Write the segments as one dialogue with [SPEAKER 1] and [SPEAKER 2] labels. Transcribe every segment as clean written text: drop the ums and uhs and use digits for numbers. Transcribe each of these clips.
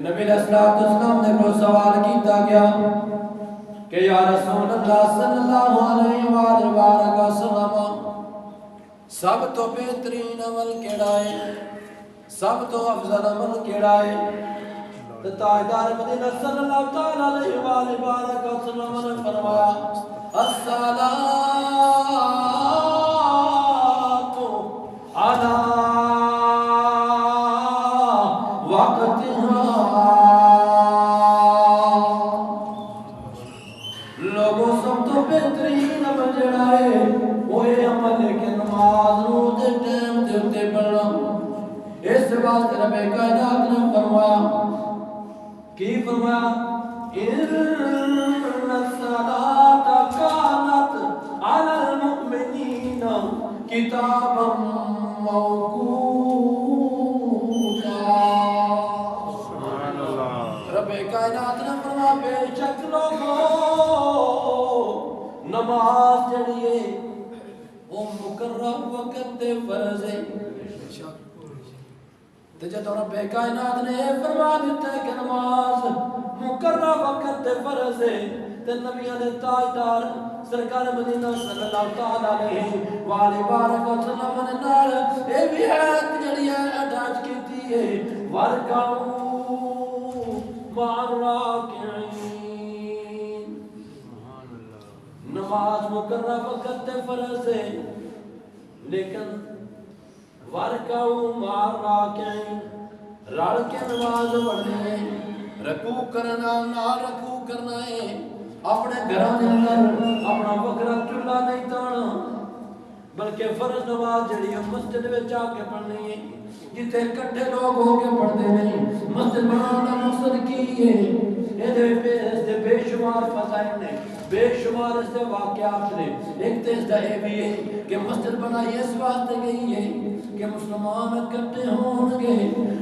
[SPEAKER 1] نبی علیہ السلام نے کو سوال کیتا گیا کہ یا رسول اللہ صلی اللہ علیہ وآلہ وسلم سب تو بہترین عمل کیڑا ہے، سب تو افضل عمل کیڑا ہے؟ تو تاجدار مدینہ صلی اللہ تعالی علیہ وآلہ وسلم نے فرمایا الصلاۃ علی وقتها۔ لوگوں سب تو بہترین عمل جڑا ہے وہ یہ عمل ہے کہ نماز روز دے ٹائم تے تے پڑھنا۔ اس واسطے رب کائنات نے فرمایا، کی فرمایا؟ ان الصلاۃ کانت علی المؤمنین کتابا موقوتا۔ رب کائنات نے فرمایا بے شک لوگوں نماز جڑی ہے وہ مقرر وقت تے فرض ہے۔ تو جدوں رب کائنات نے فرما دیتا ہے کہ نماز مقرر وقت تے فرض ہے، تے نبیوں نے تاجدار سرکار مدینہ صلی اللہ تعالی علیہ وآلہ وسلم نے نال اے بھی آیت جڑی ہے اٹیچ کیتی ہے، وَارْكَعُوا مَعَ الرَّاكِعِينَ۔ نماز مقرر وقت تے فرض ہے، لیکن وَارْكَعُوا مَعَ الرَّاكِعِينَ، رل کے نماز پڑھنی ہے، رکوع کرنا نہ رکوع کرنا ہے، اپنے گھراں دے اندر اپنا وکرا چولہا نہیں تانا، بلکہ فرض نماز جڑی ہے مسجد وچ آ کے پڑھنی ہے، جتھے اکٹھے لوگ ہو کے پڑھتے نہیں۔ مسجد بنانا مقصد کی ہے، یہ بے شمار فضائل نے، بے شمار اس دے واقعات نے۔ ایک تو اس دا یہ بھی ہے کہ مسجد بنائی اس واسطے گئی ہے کہ مسلمان اکٹھے ہون گے،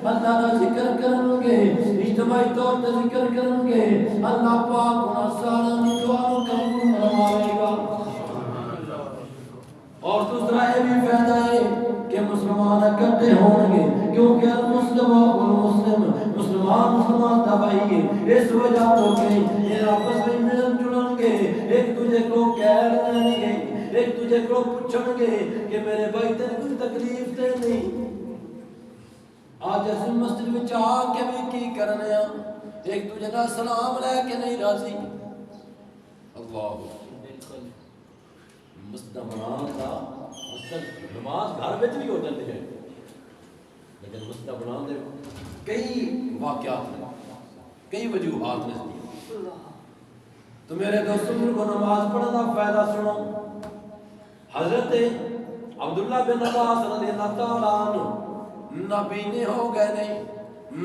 [SPEAKER 1] اللہ کا ذکر کرن گے، اجتماعی طور پر ذکر کرن گے، اللہ پاک انہاں سارا دی دعا نو قبول فرمائے گا۔ اور دوسرا یہ بھی فائدہ ہے کہ مسلمان اکٹھے ہون گے، کیونکہ المسلم والمسلم، مسلمان دا بھائی ہے، اس وجہ تو کہ یہ آپس میں ملن جلن گے، ایک دوسرے کو کہہ رہے گے، ایک دوسرے کو پوچھن گے کہ میرے بھائی تے کوئی تکلیف تے نہیں۔ آج اس مسجد وچ آ کے بھی کی کرنے ہاں، ایک دوسرے دا سلام لے کے نہیں راضی۔ اللہ مسجد بنانا تھا، مسجد نماز گھر وچ بھی ہو جاتی ہے، لیکن مسجد بنانا دے کئی واقعات نے، کئی وجوہات نے۔ تو میرے دوستوں کو نماز پڑھنے کا فائدہ سنو۔ حضرت عبداللہ بن عباس رضی اللہ تعالیٰ عنہ نبی نے ہو گئے نہیں،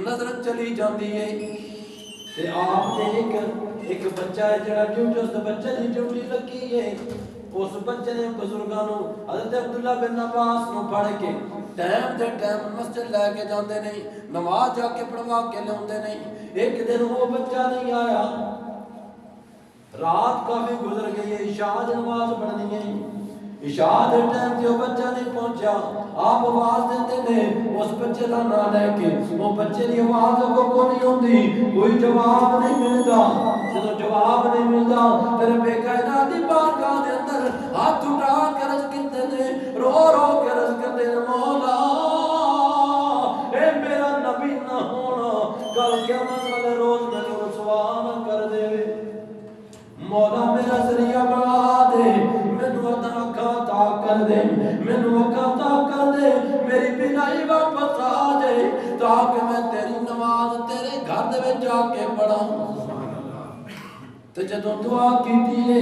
[SPEAKER 1] نظر چلی جاندی ہے تے آپ نے ایک بچہ ہے جڑا ڈیوٹی، اس بچے دی ڈیوٹی لگی ہے، اس بچے نے بزرگاں نو حضرت عبداللہ بن عباس نو پڑھ کے ٹائم تے ٹائم مسجد لے کے جاندے نہیں، نماز جا کے پڑھوا کے لے نہیں۔ ایک دن وہ بچہ نہیں آیا، رات کافی گزر گئی ہے، عشاء دی نماز پڑھنی ہے، عشاء دے ٹائم تے وہ بچہ نہیں پہنچا۔ آپ آواز دیتے نے اس بچے کا نام لے کے، وہ بچے دی آواز کو نہیں ہوندی، کوئی جواب نہیں ملتا۔ جب جواب نہیں ملتا تیرے بے کائنات دی بارگاہ دے اندر ہاتھ اٹھا کے عرض کرتے نے، رو رو کے عرض کرتے نے، مولا اے میرا نبی نہ ہونا کل قیامت والے روز مجھے رسوا نہ کر دے، مولا میرا ذریعہ بنا دے، مینوں عطا عطا کر دے، مینوں عطا کر دے، میری بینائی واپس آ جائے تاکہ میں تیری نماز تیرے گھر دے وچ جا کے پڑھاں۔ تو جدوں دعا کیتی ہے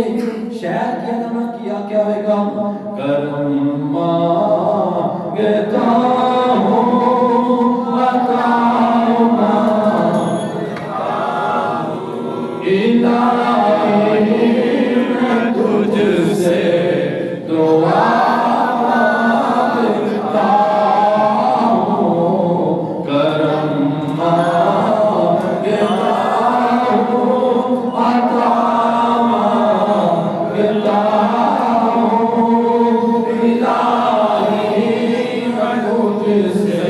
[SPEAKER 1] شہر کی نہ کیا کیا ہوئے گا؟ کرم مانگتا ہوں عطا الہی میں تجھ سے دعا مانگتا ہوں، کرم مانگتا ہوں عطا مانگتا ہوں، الہی میں تجھ سے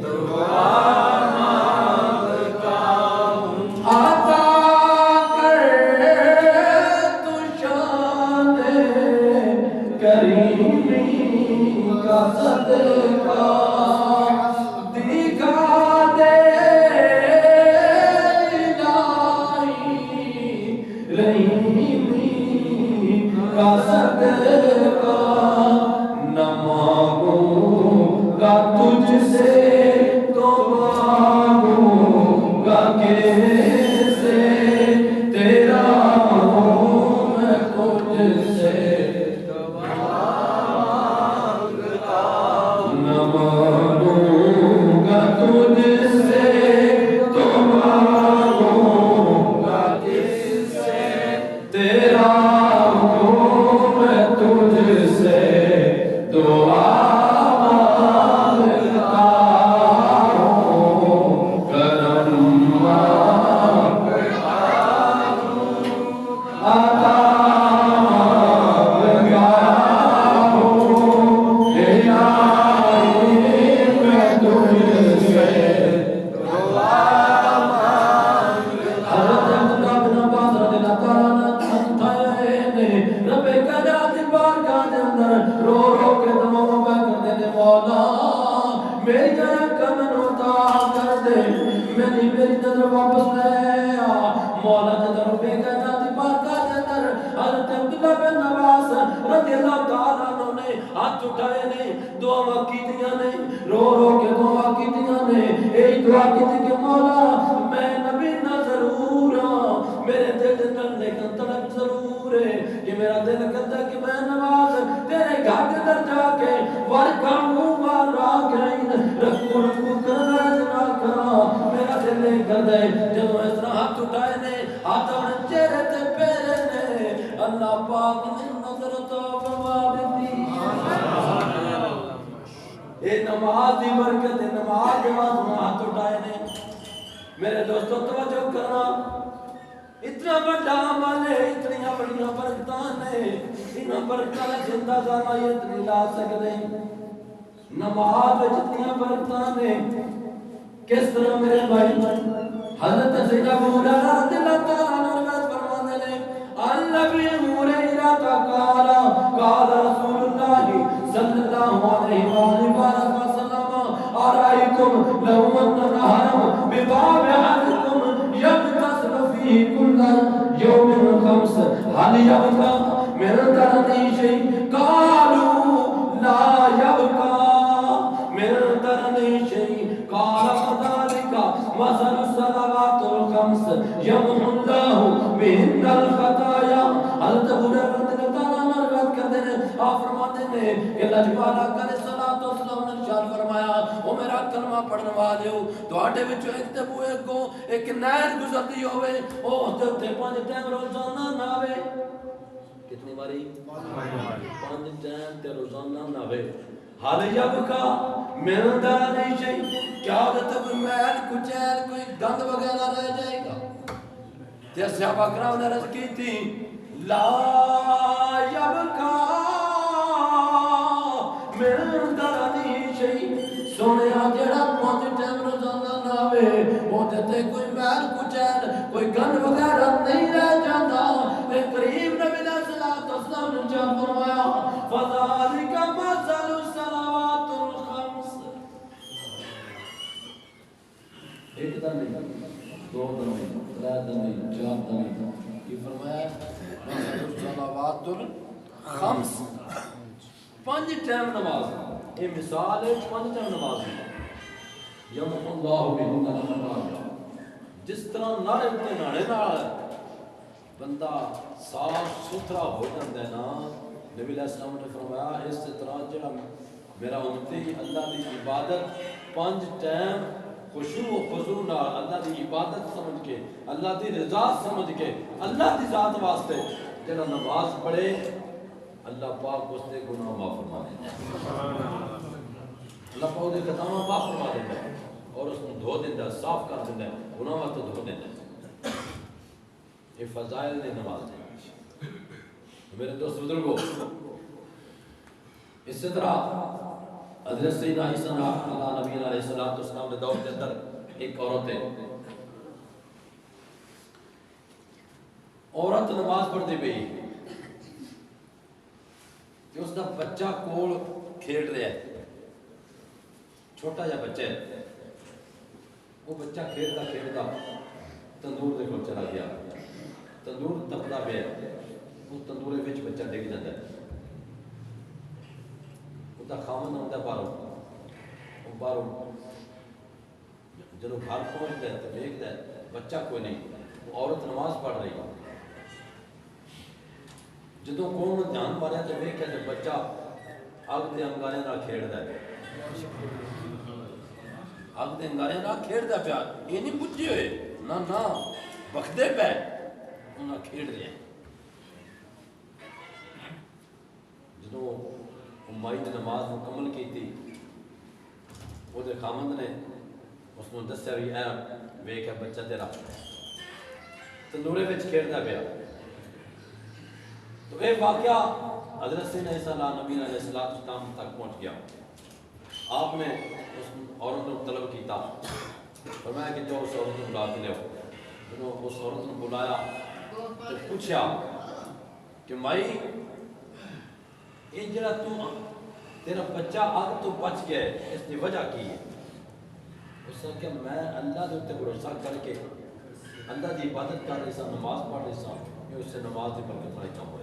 [SPEAKER 1] دعا صدقہ نہ مانگوں گا تجھ سے تو مانگوں گا کس سے تیرا ہوں میں تجھ سے دعا مانگتا نہ مانگوں گا تجھ سے تو مانگوں گا کس سے تیرا ہوں میں تجھ سے دعا میرے دوستوں توجہ کرنا اتنا بڑا عمل ہے اتنی بڑی برکتاں نے ان برکتاں دا زندہ ضرورت نہیں لا سکتے نماز وچ اتنی برکتاں نے کس طرح میرے بھائی حضرت سیدنا ابو ہریرہ رضی اللہ تعالی عنہ روایت فرماتے ہیں النبی ہریرہ قال قال رسول اللہ صلی اللہ علیہ وآلہ وسلم ارائیتم لو ان الحرم بباب احدكم يغتسل فيه كل يوم خمس هل يبقى من درني شيء قالوا لا يبقى من درني شيء قال فذلك مثل الصلوات الخمس يمحو الله بهن الخطايا حضرت ابو ہریرہ رضی اللہ تعالیٰ عنہ روایت کرتے ہیں آپ فرماتے ہیں کہ اللہ تعالیٰ کا صلاۃ و سلام نے ارشاد فرمایا او میرا کلمہ پڑھنے والےو تواڈے وچوں ایک تے بوئے کو ایک نہر گزرتی ہوے او تے پانچ ٹائم روزانہ ناوے کتنی باری پانچ ٹائم تے روزانہ ناوے حال جب کا میرا درا نہیں چاہیے کیا ہوتا کوئی میل کچیل کوئی گند وغیرہ رہ جائے گا تے صحابہ کرام نے عرض کی تھی لا یبکا میرا درا نہیں چاہیے سونے جڑا پانچ ٹائم روزانہ ناوے وہ تے کوئی میل کچیل کوئی گند وغیرہ نہیں رہ جاتا تے قریب نبی علیہ الصلوۃ والسلام نے جان فرمایا فذالک مثل الصلوات الخمس ایک دن نہیں دو دن نہیں تین دن نہیں چار دن نہیں یہ فرمایا مثل الصلوات الخمس پانچ ٹائم نماز یہ مثال ہے پانچ ٹائم نماز یمحو اللہ بہن الخطایا جس طرح نعرے تے نانے نال بندہ صاف ستھرا ہو جاتا ہے نا نبی علیہ السلام نے فرمایا اس طرح جڑا میرا امتی اللہ دی عبادت پانچ ٹائم خشوع و خضوع نال اللہ دی عبادت سمجھ کے اللہ دی رضا سمجھ کے اللہ دی ذات واسطے جڑا نماز پڑھے اللہ پاک اس کے گناہ معاف فرما دیتا ہے اللہ پاک دے خطاواں معاف فرما دیتا ہے اور اس کو دھو دیتا ہے صاف کر دیتا ہے گناہ واسطے دھو دیتا ہے یہ فضائل نے نماز ہے میرے دوست بزرگوں اس طرح حضرت سیدنا عیسیٰ اللہ نبی علیہ السلام نے دور کے اندر ایک عورت نماز پڑھتی پئی کہ اس کا بچہ کول کھیل رہا ہے چھوٹا جا بچہ ہے وہ بچہ کھیلتا تندور دے کول چلا گیا تندور تپتا پیا وہ تندورے وچ بچہ ڈگ جاتا ہے، وہ خامن آتا ہے باہروں، وہ باہروں جدو گھر پہنچتا ہے تو دیکھتا ہے بچہ کوئی نہیں، وہ عورت نماز پڑھ رہی ہے، جدو قوم نے دھیان ماریا تو دیکھا کہ بچہ اگ دے انگارے نال کھیڑدا ہے، اگ دے انگارے نال کھیڑدا پیا، یہ نہیں بجھے ہوئے نہ بخدے پہ انہاں کھیڑ رہے ہیں۔ جدو مائی نے نماز مکمل کی تھی، وہ خامند نے اس کو دسیا بھی اے ویکھ بچہ تیرا تندورے وچ کھیڑدا پیا۔ تو یہ واقعہ حضرت سیدنا عیسیٰ علیہ نبی علیہ السلام تک پہنچ گیا۔ آپ نے اس عورت کو طلب کیتا، فرمایا کہ جو اس عورت کو بلا کے لے، جب اس عورت کو بلایا تو پوچھا کہ مائی یہ جڑا تیرا بچہ آگ تو بچ گیا ہے، اس کی وجہ کی ہے؟ اس نے کہ میں اللہ کے اتنے بھروسہ کر کے اللہ کی عبادت کر رہی سا، نماز پڑھ رہی سا، یہ اس سے نماز کی برکت بڑی کم ہوا۔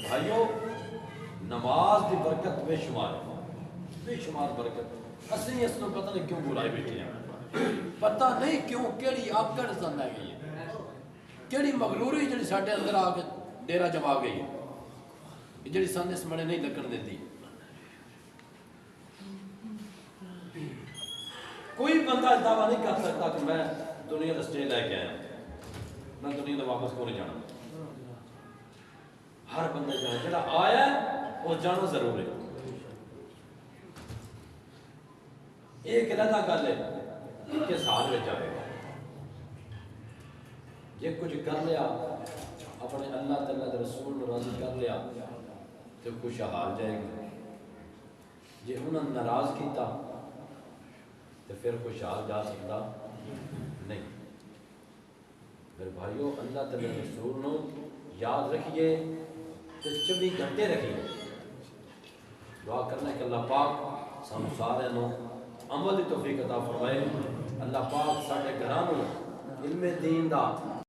[SPEAKER 1] بھائیو نماز کی برکت بے شمار ہے، بے شمار برکت، اسی اس کو پتہ نہیں کیوں بلائے بیٹھے ہیں، پتہ نہیں کیوں کیڑی آکڑ سن لے گئی ہے، کیڑی مغروری جڑی ساڈے اندر آ کے ڈیرا جما گئی ہے، جڑی سن اس مڑے نہیں لگن دیتی۔ کوئی بندہ دعویٰ نہیں کر سکتا کہ میں دنیا کا سٹے لے کے آیا، میں دنیا کا واپس کو نہیں جانا۔ ہر بندہ جانا، جڑا آیا ہے وہ جانا ضرور ہے۔ ایک علیحدہ گل ہے کہ سال میں جائے گا، یہ کچھ کر لیا اپنے اللہ تعالیٰ کے رسول کو راضی کر لیا تو خوشحال جائے گا، جی انہوں نے ناراض کیتا تو پھر خوشحال جا سکتا نہیں۔ میرے بھائیو اللہ تعالیٰ کے رسول کو یاد رکھیے تو 24 گھنٹے رکھیے، دعا کرنا کہ اللہ پاک سانو سارے نو عمل دی توفیق عطا فرمائے، اللہ پاک ساڈے گھراں نو علم دین دا